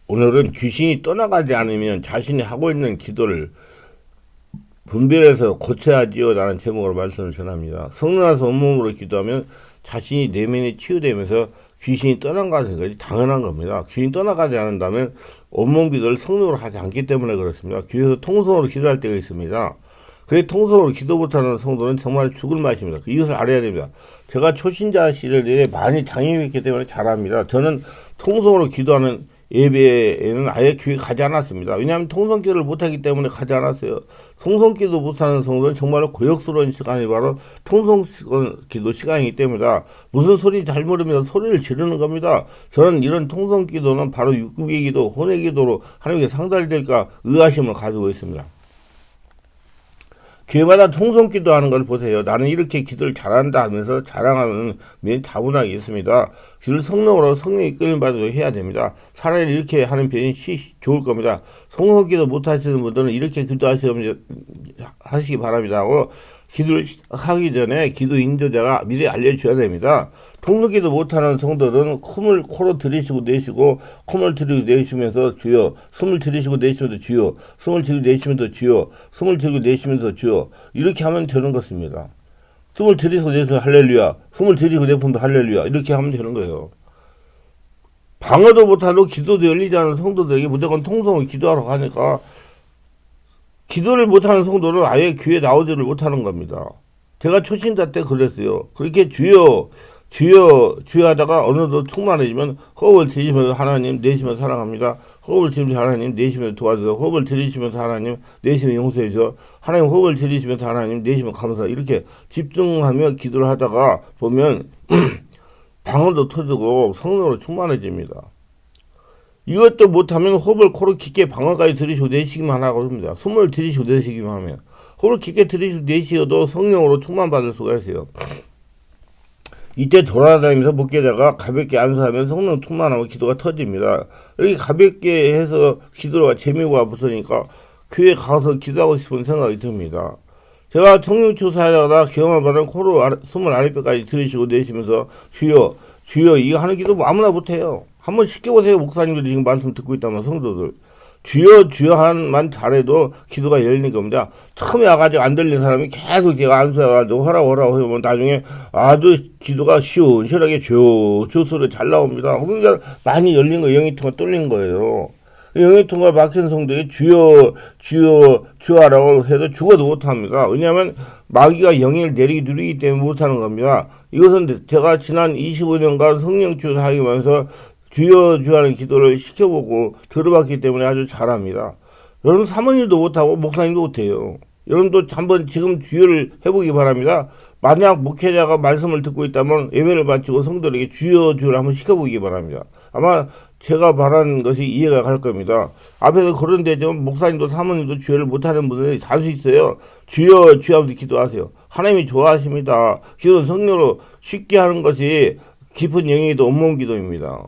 오늘은 귀신이 떠나가지 않으면 자신이 하고 있는 기도를 분별해서 고쳐야지요 라는 제목으로 말씀을 전합니다. 성령나서 온몸으로 기도하면 자신이 내면이 치유되면서 귀신이 떠나가는 것이 당연한 겁니다. 귀신이 떠나가지 않는다면 온몸 기도를 성령으로 하지 않기 때문에 그렇습니다. 귀에서 통성으로 기도할 때가 있습니다. 그래 통성으로 기도 못하는 성도는 정말 죽을 맛입니다. 이것을 알아야 됩니다. 제가 초신자 시절에 많이 장애했기 때문에 잘합니다. 저는 통성으로 기도하는 예배에는 아예 귀에 가지 않았습니다. 왜냐하면 통성기도를 못하기 때문에 가지 않았어요. 통성기도 못하는 성도는 정말로 고역스러운 시간이 바로 통성기도 시간이기 때문이다. 무슨 소리 잘 모르면 소리를 지르는 겁니다. 저는 이런 통성기도는 바로 육국의 기도, 혼의 기도로 하나님께 상달될까 의아심을 가지고 있습니다. 교회마다 통성기도 하는 걸 보세요. 나는 이렇게 기도를 잘한다 하면서 자랑하는 면이 다분하게 있습니다. 기도를 성령으로 성령이 이끌림 받으려 해야 됩니다. 차라리 이렇게 하는 편이 좋을 겁니다. 통성기도 못하시는 분들은 이렇게 기도하시기 바랍니다. 기도를 하기 전에 기도 인도자가 미리 알려줘야 됩니다. 통성기도 못하는 성도들은 숨을 코로 들이쉬고 내쉬고 콧물 들이고 내쉬면서 주여, 숨을 들이쉬고 내쉬면서 주여, 숨을 들이고 내쉬면서 주여, 숨을 들이고 내쉬면서 주여, 이렇게 하면 되는 것입니다. 숨을 들이쉬고 내쉬면서 할렐루야, 숨을 들이쉬고 내쉬면서 할렐루야, 이렇게 하면 되는 거예요. 방어도 못하고 기도도 열리지 않은 성도들에게 무조건 통성을 기도하러 가니까 기도를 못하는 성도는 아예 귀에 나오지를 못하는 겁니다. 제가 초신자 때 그랬어요. 그렇게 주여 하다가 어느덧 충만해지면 호흡을 들이쉬면서 하나님 내쉬면서 사랑합니다. 호흡을 들이쉬면서 하나님 내쉬면서 도와주세요. 호흡을 들이쉬면서 하나님 내쉬면서 용서해주세요. 하나님 호흡을 들이쉬면서 하나님 내쉬면서 감사. 이렇게 집중하며 기도를 하다가 보면 방언도 터지고 성령으로 충만해집니다. 이것도 못하면 호흡을 코로 깊게 방언까지 들이쉬고 내쉬기만 하고 합니다. 숨을 들이쉬고 내쉬기만 하면 호흡을 깊게 들이쉬고 내쉬어도 성령으로 충만받을 수가 있어요. 이때 돌아다니면서 목회자가 가볍게 안수하면 성령 충만하고 기도가 터집니다. 이렇게 가볍게 해서 기도가 재미가 없으니까 교회 가서 기도하고 싶은 생각이 듭니다. 제가 청룡초사하다가 경험을 받은 코로 숨을 아랫배까지 들이쉬고 내쉬면서 주여 이거 하는 기도 아무나 못해요. 한번 시켜보세요. 목사님들이 지금 말씀 듣고 있다면 성도들. 주여 한만 잘해도 기도가 열리는 겁니다. 처음에 와가지고 안 들리는 사람이 계속 제가 안수해가지고 허락 하면 나중에 아주 기도가 시원시원하게 주 소리 잘 나옵니다. 그러니까 많이 열린 거 영이통가 뚫린 거예요. 영이통가 막힌 성도에 주여 하라고 해도 죽어도 못합니다. 왜냐하면 마귀가 영을 내리기 누리기 때문에 못하는 겁니다. 이것은 제가 지난 25년간 성령치유 하면서 주여 하는 기도를 시켜보고 들어봤기 때문에 아주 잘합니다. 여러분 사모님도 못하고 목사님도 못해요. 여러분도 한번 지금 주여를 해보기 바랍니다. 만약 목회자가 말씀을 듣고 있다면 예배를 마치고 성도에게 주여를 한번 시켜보기 바랍니다. 아마 제가 말하는 것이 이해가 갈 겁니다. 앞에서 그런 데좀 목사님도 사모님도 주여를 못하는 분들이 다수 있어요. 주여 하면서 기도하세요. 하나님이 좋아하십니다. 기도는 성령으로 쉽게 하는 것이 깊은 영역도 온몸 기도입니다.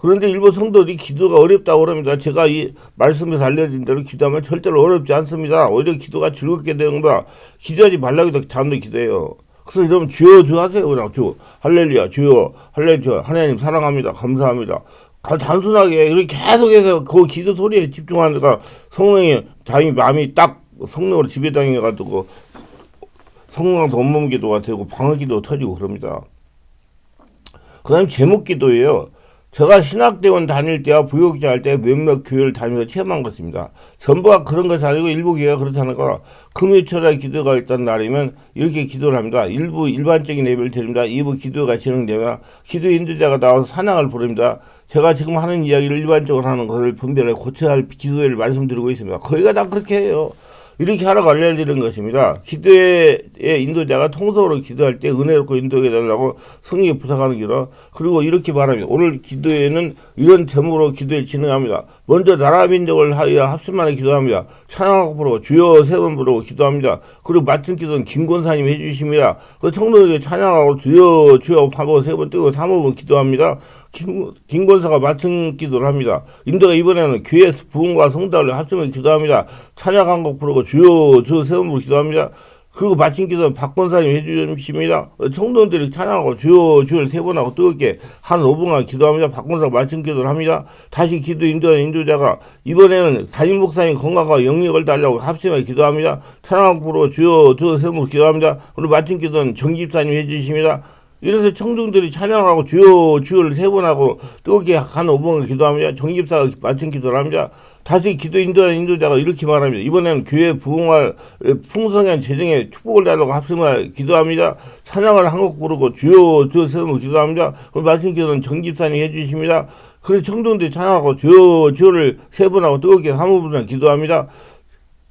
그런데 일부 성도들이 기도가 어렵다고 그럽니다. 제가 이 말씀에서 알려드린 대로 기도하면 절대로 어렵지 않습니다. 오히려 기도가 즐겁게 되는 겁니다. 기도하지 말라고 해도 잠도 기도해요. 그래서 여러분 주여 하세요. 그냥 할렐루야 주여 할렐루야 하나님 사랑합니다. 감사합니다. 단순하게 이렇게 계속해서 그 기도 소리에 집중하니까 성령이 자기 마음이 딱 성령으로 지배당해가지고 성령한테 온몸 기도가 되고 방어 기도 터지고 그럽니다. 그 다음에 제목 기도예요. 제가 신학대원 다닐 때와 부역자 할 때 몇몇 교회를 다니면서 체험한 것입니다. 전부가 그런 것이 아니고 일부 교회가 그렇다는 거. 금요철에 기도가 있던 날이면 이렇게 기도를 합니다. 일부 일반적인 예배를 드립니다. 2부 기도가 진행되면 기도 인도자가 나와서 사냥을 부릅니다. 제가 지금 하는 이야기를 일반적으로 하는 것을 분별해 고쳐야 할 기도회를 말씀드리고 있습니다. 거기가 다 그렇게 해요. 이렇게 하라고 알려드리는 것입니다. 기도의 인도자가 통성으로 기도할 때 은혜롭고 인도해달라고 성령이 부탁하는 기도. 그리고 이렇게 말합니다. 오늘 기도회는 이런 제목으로 기도를 진행합니다. 먼저 나라 민족을 하여 합심만에 기도합니다. 찬양하고 부르고 주여 세 번 부르고 기도합니다. 그리고 마침 기도는 김권사님이 해주십니다. 그 청도에게 찬양하고 주여 하고 세 번 뜨고 3호번 기도합니다. 김권사가 마침 기도를 합니다. 인도가 이번에는 교회 부흥과 성도를 합심하게 기도합니다. 찬양 한 곡 부르고 주여 세 번 부르고 기도합니다. 그리고 마친 기도는 박권사님 해주십니다. 청동들이 찬양하고 주여 주를 세 번 하고 뜨겁게 한 5분간 기도합니다. 박권사가 마친 기도를 합니다. 다시 기도 인도하는 인도자가 이번에는 담임 목사님 건강과 영역을 달라고 합심하게 기도합니다. 찬양 부르고 주여 주여 세 번 기도합니다. 오늘 마친 기도는 정집사님 해주십니다. 이래서 청중들이 찬양하고 주여 주여를 세 번 하고 뜨겁게 한 5분간 기도합니다. 정집사가 마친 기도를 합니다. 다시 기도 인도하는 인도자가 이렇게 말합니다. 이번에는 교회 부흥할 풍성한 재정에 축복을 달라고 합심하여 기도합니다. 찬양을 한 곡 부르고 주여 주여 세 번 기도합니다. 오늘 마친 기도는 정집사님이 해주십니다. 그래서 청중들이 찬양하고 주여 주여를 세 번 하고 뜨겁게 3분간 기도합니다.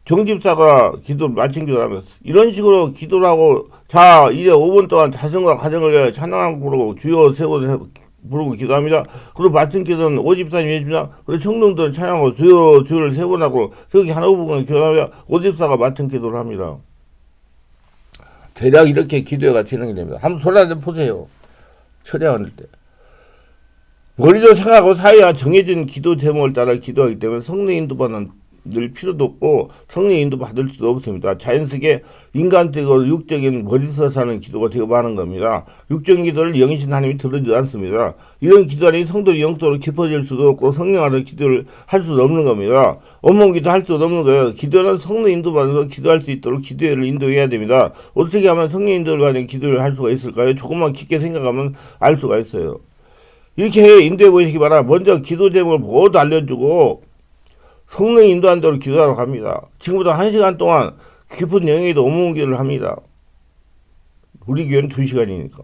정집사가 기도를 마친 기도를 하면서 이런 식으로 기도를 하고 자 이제 5분 동안 자신과 가정을 위하여 찬양 부르고 주여 세 번 부르고 기도합니다. 그리고 마친 기도는 오집사님이 해줍니다. 그리고 청중들은 찬양하고 주여 주를 세 번 하고 저기 하나 부분 기도합니다. 오집사가 마친 기도를 합니다. 대략 이렇게 기도가 진행이 됩니다. 한번 손 한번 보세요. 철야할 때 머리로 생각하고 사회와 정해진 기도 제목을 따라 기도하기 때문에 성령 인도받는 늘 필요도 없고 성령 인도 받을 수도 없습니다. 자연스럽게 인간적으로 육적인 머리서 사는 기도가 되게 많은 겁니다. 육적인 기도를 영이신 하나님이 들어주지 않습니다. 이런 기도는 성도의 영적으로 깊어질 수도 없고 성령 안에 기도를 할 수도 없는 겁니다. 온몸 기도 할 수도 없는 거예요. 기도는 성령 인도 받아서 기도할 수 있도록 기도를 인도해야 됩니다. 어떻게 하면 성령 인도를 받는 기도를 할 수가 있을까요? 조금만 깊게 생각하면 알 수가 있어요. 이렇게 인도해 보시기 바랍니다. 먼저 기도 제목을 모두 알려주고 성령 인도한 대로 기도하러 갑니다. 지금부터 1시간 동안 깊은 영역에도 온몸 기도를 합니다. 우리 교회는 2시간이니까.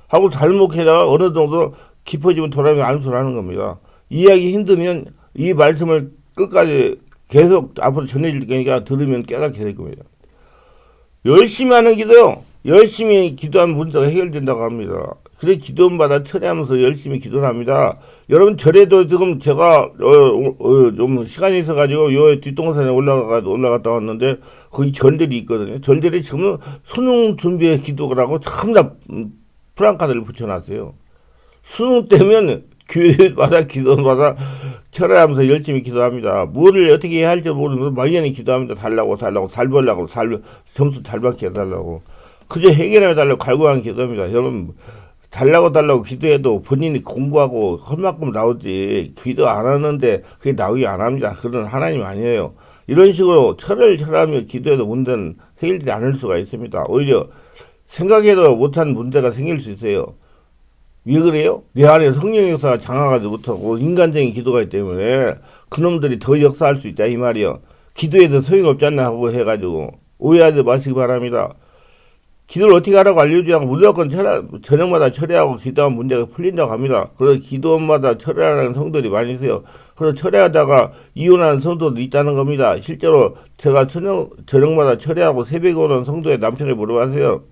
하고 잘못해다가 어느 정도 깊어지면 돌아오면 안수를 하는 겁니다. 이해하기 힘들면 이 말씀을 끝까지 계속 앞으로 전해질 거니까 들으면 깨닫게 될 겁니다. 열심히 하는 기도요. 열심히 기도하면 문제가 해결된다고 합니다. 그래 기도받아 철회하면서 열심히 기도를 합니다. 여러분 절에도 지금 제가 좀 시간이 있어가지고 요 뒷동산에 올라갔다 왔는데 거기 절들이 있거든요. 절들이 지금 수능 준비해 기도라고 참나 프랑카드를 붙여놨어요. 수능 때면 교회마다 기도마다 철회하면서 열심히 기도합니다. 뭐를 어떻게 해야 할지 모르면서 막연히 기도합니다. 달라고 살 벌라고 점수 잘 받게 해달라고 그저 해결해달라고 갈구하는 기도입니다. 여러분 달라고 기도해도 본인이 공부하고 할 만큼 나오지 기도 안 하는데 그게 나오기 안 합니다. 그런 하나님 아니에요. 이런 식으로 철하며 기도해도 문제는 해결되지 않을 수가 있습니다. 오히려 생각해도 못한 문제가 생길 수 있어요. 왜 그래요? 내 안에 성령 역사가 장악하지 못하고 인간적인 기도가 있기 때문에 그놈들이 더 역사할 수 있다 이 말이요. 기도해도 소용없지 않나 하고 해가지고 오해하지 마시기 바랍니다. 기도를 어떻게 하라고 알려주지 않고 무조건 저녁마다 철회하고 기도하면 문제가 풀린다고 합니다. 그래서 기도마다 철회하는 성도들이 많이 있어요. 그래서 철회하다가 이혼하는 성도도 있다는 겁니다. 실제로 제가 저녁마다 철회하고 새벽에 오는 성도의 남편을 물어봤어요.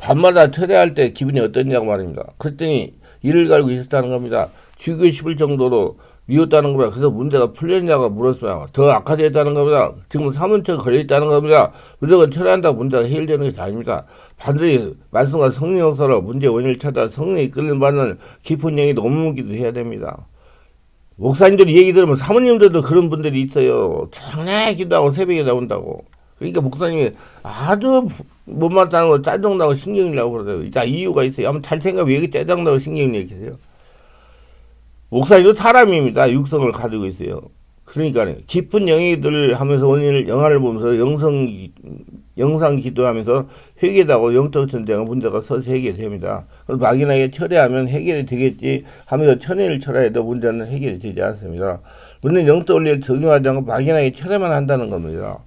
밤마다 철회할 때 기분이 어떠냐고 말입니다. 그랬더니 이를 갈고 있었다는 겁니다. 죽이고 싶을 정도로 미웠다는 겁니다. 그래서 문제가 풀렸냐고 물었어요. 더 악화됐다는 겁니다. 지금 사문처가 걸려있다는 겁니다. 무조건 철회한다고 문제가 해결되는 것이 아닙니다. 반드시 말씀과 성령 역사로 문제의 원인을 찾아 성령이 이끌림 받는 깊은 영역에도 온몸기도 해야 됩니다. 목사님들이 얘기 들으면 사모님들도 그런 분들이 있어요. 장난에 기도하고 새벽에 나온다고. 그러니까 목사님이 아주 못마땅한 거 짜증나고 신경이 나고 그러세요. 다 이유가 있어요. 한번 잘 생각해. 왜 이렇게 짜증나고 신경이 내세요? 목사님도 사람입니다. 육성을 가지고 있어요. 그러니까 깊은 영역들을 하면서 원인을 영화를 보면서 영상 기도하면서 회개하고 영적 전쟁은 문제가 서서 해결됩니다. 그래서 막연하게 철회하면 해결이 되겠지 하면서 천일을 철회해도 문제는 해결이 되지 않습니다. 물론 영적 원리를 적용하지 않고 막연하게 철회만 한다는 겁니다.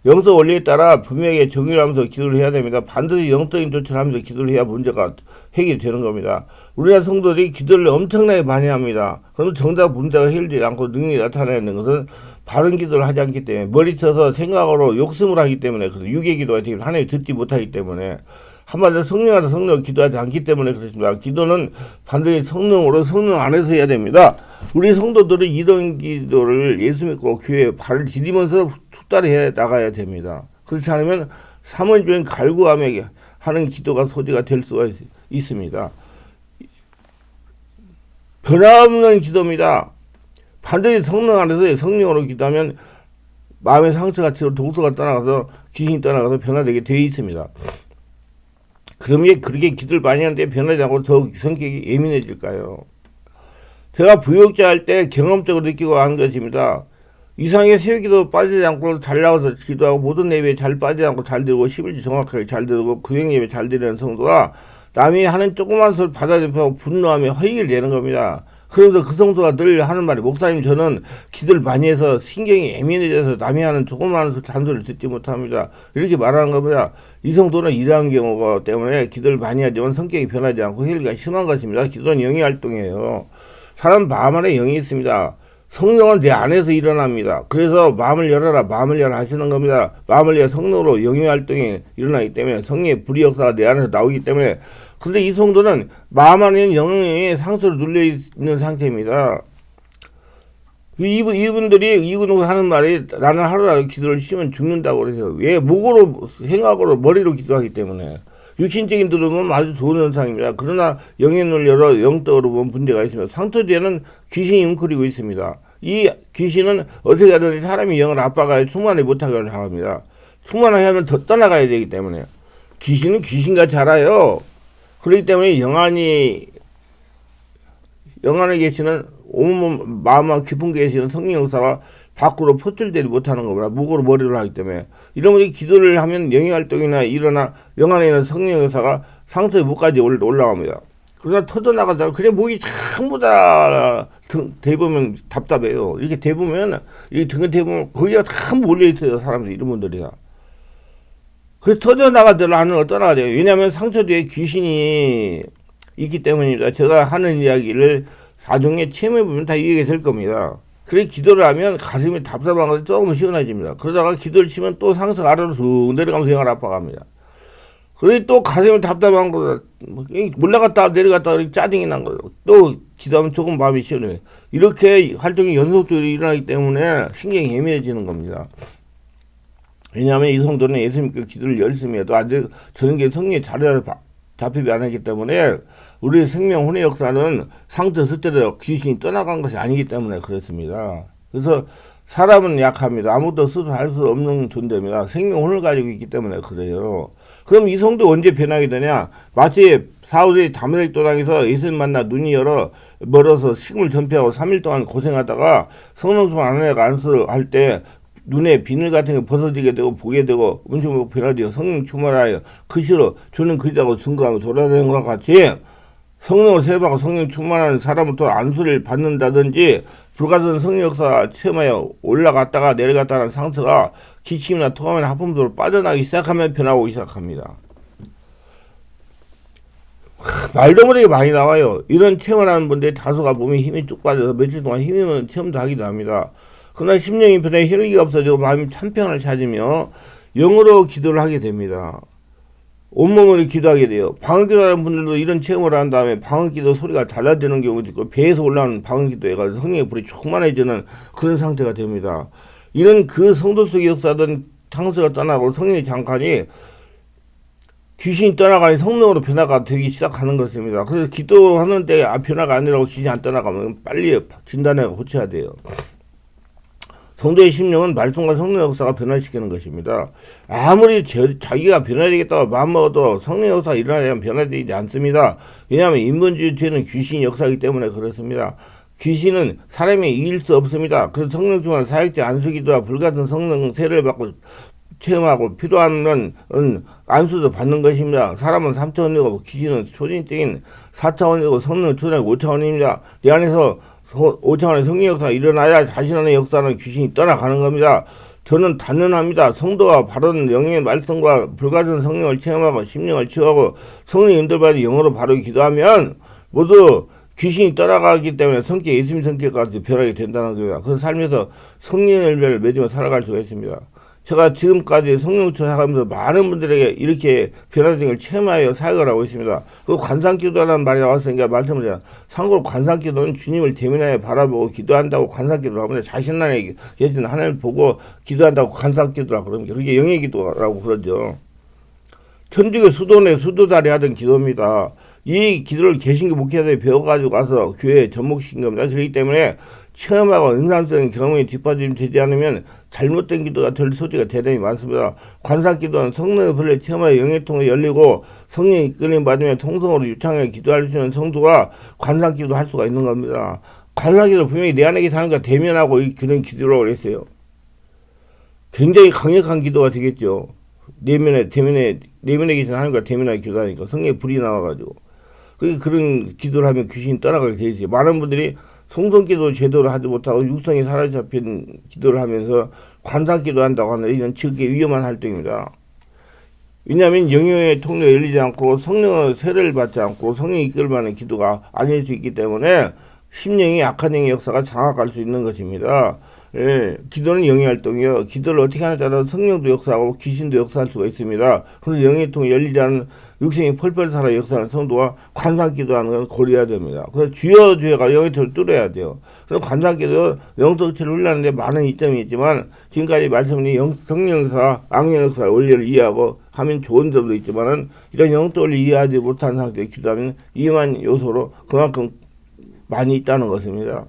영적 원리에 따라 분명하게 정의를 하면서 기도를 해야 됩니다. 반드시 영적인 조치를 하면서 기도를 해야 문제가 해결되는 겁니다. 우리나라 성도들이 기도를 엄청나게 많이 합니다. 그러면 정작 문제가 해결되지 않고 능력이 나타나는 것은 바른 기도를 하지 않기 때문에 머리 써서 생각으로 욕심을 하기 때문에 유괴 기도가 되기 하나님 듣지 못하기 때문에 한마디로 성령으로 성령 기도하지 않기 때문에 그렇습니다. 기도는 반드시 성령으로 성령 안에서 해야 됩니다. 우리 성도들은 이런 기도를 예수 믿고 교회에 발을 디디면서 숙달해 나가야 됩니다. 그렇지 않으면 사모님적인 갈구하며 하는 기도가 소지가 될 수가 있습니다. 변함없는 기도입니다. 반드시 성령 안에서 성령으로 기도하면 마음의 상처가 독소가 떠나가서 귀신이 떠나가서 변화되게 되어 있습니다. 그러면 그렇게 기도를 많이 하는데 변하지 않고 더 성격이 예민해질까요? 제가 부역자 할 때 경험적으로 느끼고 한 것입니다. 이상하게 새벽기도 빠지지 않고 잘 나와서 기도하고 모든 예배에 잘 빠지지 않고 잘 들고 11주 정확하게 잘 들고 구행 예배 잘 드리는 성도가 남이 하는 조그만 소리 받아들이고 분노하며 허위를 내는 겁니다. 그러면서 그 성도가 늘 하는 말이 목사님 저는 기도를 많이 해서 신경이 예민해져서 남이 하는 조그만 잔소리를 듣지 못합니다. 이렇게 말하는 겁니다. 이 성도는 이러한 경우가 때문에 기도를 많이 하지만 성격이 변하지 않고 혈기가 심한 것입니다. 기도는 영의 활동이에요. 사람 마음 안에 영이 있습니다. 성령은 내 안에서 일어납니다. 그래서 마음을 열어라 마음을 열어 하시는 겁니다. 마음을 열어 성령으로 영의 활동이 일어나기 때문에 성령의 불의 역사가 내 안에서 나오기 때문에 근데 이 성도는 마음 안에 있는 영의 상처를 눌려 있는 상태입니다. 이분들이 하는 말이 나는 하루라도 기도를 쉬면 죽는다고 그러세요. 왜? 목으로 생각으로 머리로 기도하기 때문에. 육신적인 눈으로 보면 아주 좋은 현상입니다. 그러나 영의 눈을 열어 영적으로 보면 문제가 있습니다. 상처 뒤에는 귀신이 웅크리고 있습니다. 이 귀신은 어떻게 하든 사람이 영을 압박하여 충만하지 못하게 합니다. 충만하게 하면 더 떠나가야 되기 때문에 귀신은 귀신같이 알아요. 그렇기 때문에 영안에 계시는 온몸 마음만 깊은 계시는 성령 역사가 밖으로 포출되지 못하는 겁니다. 목으로 머리로 하기 때문에 이런 분이 기도를 하면 영의 활동이나 일어나 영안에 있는 성령 역사가 상처의 목까지 올라갑니다. 그러나 터져나가잖아. 그래 목이 전부 다 대보면 답답해요. 이렇게 대보면 이 등에 대보면 거기가 다 몰려 있어요. 사람들이 이런 분들이야. 그래서 터져나가더라 하는 걸 떠나야 돼요. 왜냐하면 상처 뒤에 귀신이 있기 때문입니다. 제가 하는 이야기를 나중에 체험해보면 다 이해가 될 겁니다. 그래 기도를 하면 가슴이 답답한 것이 조금 시원해집니다. 그러다가 기도를 치면 또 상처가 아래로 쑥 내려가면서 영을 압박합니다. 그래 또 가슴이 답답한 거 올라갔다 내려갔다 이렇게 짜증이 난 거예요. 또 기도하면 조금 마음이 시원해요. 이렇게 활동이 연속적으로 일어나기 때문에 신경이 예민해지는 겁니다. 왜냐하면 이 성도는 예수님께 기도를 열심히 해도 아직 저런 게 성령의 자리에 잡히지 않았기 때문에 우리의 생명 혼의 역사는 상처 스스로 귀신이 떠나간 것이 아니기 때문에 그렇습니다. 그래서 사람은 약합니다. 아무것도 스스로 할 수 없는 존재입니다. 생명 혼을 가지고 있기 때문에 그래요. 그럼 이 성도 언제 변하게 되냐? 마치 사울이 다메섹 도당에서 예수님 만나 눈이 멀어서 식물 전폐하고 3일 동안 고생하다가 성령 충만 아내가 안수할 때 눈에 비늘 같은 게 벗어지게 되고 보게 되고 음식을 변화되고 성령 충만하여 그시로 주는 그리자고 증거하며 돌아다니는 것과 같이 성령을 세우고 성령 충만한 사람부터 안수를 받는다든지 불가선 성령 역사 체험하여 올라갔다가 내려갔다는 상처가 기침이나 토감이나 하품으로 빠져나기 시작하면 변하고 시작합니다. 말도 못하게 많이 나와요. 이런 체험을 하는 분들이 다수가 몸에 힘이 쭉 빠져서 며칠 동안 힘이 없는 체험도 하기도 합니다. 그러나 심령이 변해 혈기가 없어지고 마음이 참평을 찾으며 영으로 기도를 하게 됩니다. 온몸으로 기도하게 돼요. 방언기도하는 분들도 이런 체험을 한 다음에 방언기도 소리가 달라지는 경우도 있고 배에서 올라오는 방언기도 해가지고 성령의 불이 충만해지는 그런 상태가 됩니다. 이런 그 성도 속의 역사든 상처가 떠나고 성령의 잠깐이 귀신이 떠나가니 성령으로 변화가 되기 시작하는 것입니다. 그래서 기도하는 때 변화가 아니라고 귀신이 안 떠나가면 빨리 진단해 고쳐야 돼요. 성도의 심령은 말씀과 성령 역사가 변화시키는 것입니다. 아무리 자기가 변화되겠다고 마음먹어도 성령 역사가 일어나면 변화되지 않습니다. 왜냐하면 인본주의 뒤에는 귀신이 역사이기 때문에 그렇습니다. 귀신은 사람이 이길 수 없습니다. 그래서 성령 충만 사역자 안수기도와 불같은 성령 세례를 받고 체험하고 필요한 안수도 받는 것입니다. 사람은 3차원이고 귀신은 초진적인 4차원이고 성령은 초장 5차원입니다. 내 안에서 5차원의 성령 역사가 일어나야 자신 안의 역사는 귀신이 떠나가는 겁니다. 저는 단언합니다. 성도가 바른 영의 말씀과 불가진 성령을 체험하고 심령을 치유하고 성령의 인도받아 영으로 바로 기도하면 모두 귀신이 떠나가기 때문에 성격 예수님 성격까지 변하게 된다는 겁니다. 그래서 삶에서 성령의 열매를 맺으며 살아갈 수가 있습니다. 제가 지금까지 성령처 살아가면서 많은 분들에게 이렇게 변화된 걸 체험하여 사역을 하고 있습니다. 그 관상기도라는 말이 나왔으니까 말씀을 드려요. 참고로 관상기도는 주님을 대면하여 바라보고 기도한다고 관상기도를 합니다. 자신 안에 계신 하나님을 보고 기도한다고 관상기도라고 그럽니다. 그게 영의 기도라고 그러죠. 천주교 수도내 수도자리 하던 기도입니다. 이 기도를 개신교 목회자들이 배워가지고 와서 교회에 접목시킨 겁니다. 그렇기 때문에 체험하고 응답적인 경험이 뒷받침이 되지 않으면 잘못된 기도가 될 소지가 대단히 많습니다. 관상기도는 성령의 본래 체험하여 영의 통에 열리고 성령이 이끌림 받으면 통성으로 유창하게 기도할 수 있는 성도가 관상기도 할 수가 있는 겁니다. 관상기도 분명히 내 안에 사는 거 대면하고 그런 기도라고 그랬어요. 굉장히 강력한 기도가 되겠죠. 내면에 계신 하나님과 대면하게 기도하니까 성령의 불이 나와가지고 그런 기도를 하면 귀신이 떠나가게 돼 있어요. 많은 분들이 송성기도 제대로 하지 못하고 육성이 사로잡힌 기도를 하면서 관상기도 한다고 하는 이런 지극히 위험한 활동입니다. 왜냐하면 영역의 통로가 열리지 않고 성령의 세례를 받지 않고 성령이 이끌만한 기도가 아닐 수 있기 때문에 심령이 악한 영의 역사가 장악할 수 있는 것입니다. 예, 기도는 영의 활동이요. 기도를 어떻게 하느냐에 따라 성령도 역사하고 귀신도 역사할 수가 있습니다. 그래서 영의 통이 열리지 않은 육생이 펄펄 살아 역사하는 성도가 관상기도하는 건 고려해야 됩니다. 그래서 주여 주여가 영의 통을 뚫어야 돼요. 그래서 관상기도 영성체를 훈련하는데 많은 이점이 있지만 지금까지 말씀드린 성령역사, 악령역사 원리를 이해하고 하면 좋은 점도 있지만은 이런 영성을 이해하지 못한 상태에 기도하면 위험한 요소로 그만큼 많이 있다는 것입니다.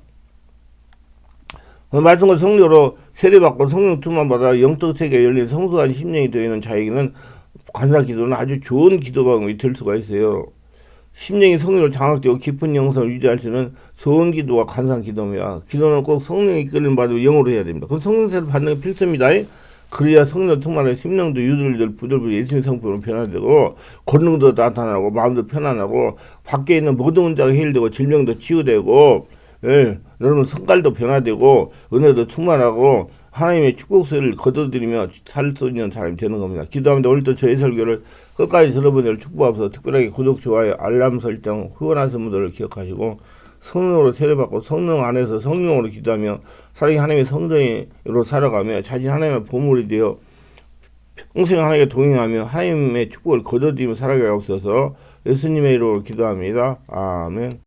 말씀과 성령으로 세례받고 성령 충만 받아 영적 세계에 열린 성숙한 심령이 되어 있는 자에게는 관상기도는 아주 좋은 기도 방법이 될 수가 있어요. 심령이 성령으로 장악되고 깊은 영성을 유지할 수 있는 좋은 기도가 관상기도입니다. 기도는 꼭 성령이 이끌림 받으면 영어로 해야 됩니다. 그건 성령세를 받는 게 필수입니다. 그래야 성령 충만해 심령도 유들유들 부들부들 예수님의 성품으로 변화되고 권능도 나타나고 마음도 편안하고 밖에 있는 모든 문제가 해결되고 질병도 치유되고 예, 여러분 성깔도 변화되고 은혜도 충만하고 하나님의 축복소리를 거둬들이며 살 수 있는 사람이 되는 겁니다. 기도합니다. 오늘도 저희 설교를 끝까지 들어보내를 축복하면서 특별하게 구독, 좋아요, 알람 설정, 후원하신 분들을 기억하시고 성령으로 세례받고 성령 안에서 성령으로 기도하며 사랑이 하나님의 성전으로 살아가며 자신 하나님의 보물이 되어 평생 하나님과 동행하며 하나님의 축복을 거둬들이며 살아가게 하옵소서. 예수님의 이름으로 기도합니다. 아멘.